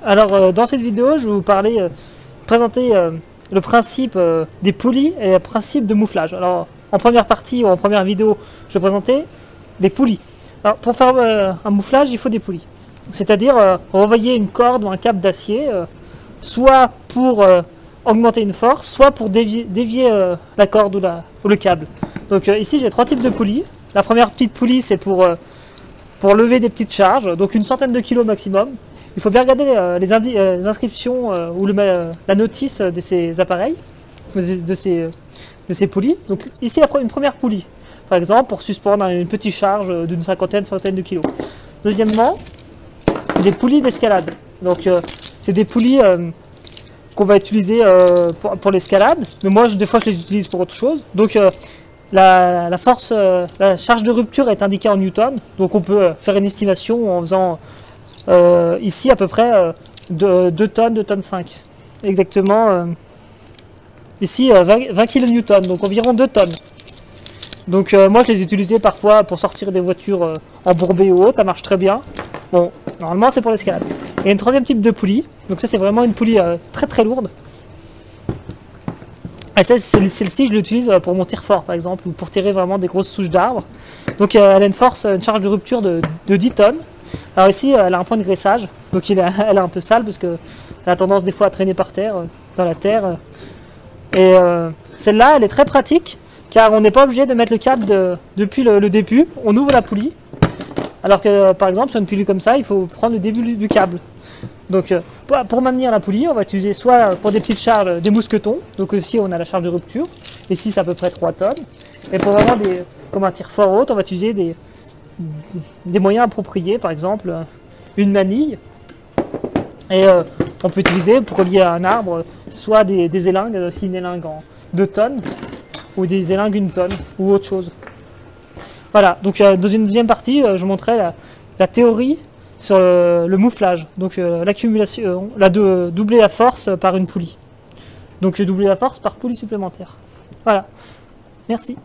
Alors dans cette vidéo, je vais vous présenter le principe des poulies et le principe de mouflage. Alors en première partie ou en première vidéo, je vais présenter les poulies. Alors pour faire un mouflage, il faut des poulies. C'est-à-dire renvoyer une corde ou un câble d'acier, soit pour augmenter une force, soit pour dévier la corde ou le câble. Donc ici j'ai trois types de poulies. La première petite poulie, c'est pour lever des petites charges, donc une centaine de kilos maximum. Il faut bien regarder les inscriptions ou la notice de ces appareils, de ces poulies. Donc ici une première poulie, par exemple pour suspendre une petite charge d'une centaine de kilos. Deuxièmement, des poulies d'escalade. Donc c'est des poulies qu'on va utiliser pour l'escalade, mais moi des fois je les utilise pour autre chose. Donc la charge de rupture est indiquée en newton, donc on peut faire une estimation en faisant ici à peu près 2 tonnes, 2 tonnes 5. Exactement, ici 20 kN, donc environ 2 tonnes. Donc moi je les utilisais parfois pour sortir des voitures embourbées ou autres, ça marche très bien. Bon, normalement c'est pour l'escalade. Il y a une troisième type de poulie, donc ça c'est vraiment une poulie très très lourde. Et celle-ci je l'utilise pour mon tir fort par exemple, ou pour tirer vraiment des grosses souches d'arbres. Donc elle a une charge de rupture de 10 tonnes. Alors ici elle a un point de graissage, donc elle est un peu sale parce qu'elle a tendance des fois à traîner par terre, dans la terre. Et celle-là elle est très pratique, car on n'est pas obligé de mettre le câble depuis le début, on ouvre la poulie. Alors que par exemple sur une poulie comme ça, il faut prendre le début du câble. Donc pour maintenir la poulie, on va utiliser soit pour des petites charges des mousquetons, donc ici on a la charge de rupture, ici c'est à peu près 3 tonnes. Et pour vraiment comme un tir fort haute, on va utiliser des moyens appropriés, par exemple une manille. Et on peut utiliser pour relier à un arbre soit des élingues, aussi une élingue en 2 tonnes, ou des élingues 1 tonne, ou autre chose. Voilà, donc dans une deuxième partie, je montrerai la théorie sur le mouflage, donc l'accumulation, doubler la force par une poulie. Donc doubler la force par poulie supplémentaire. Voilà, merci.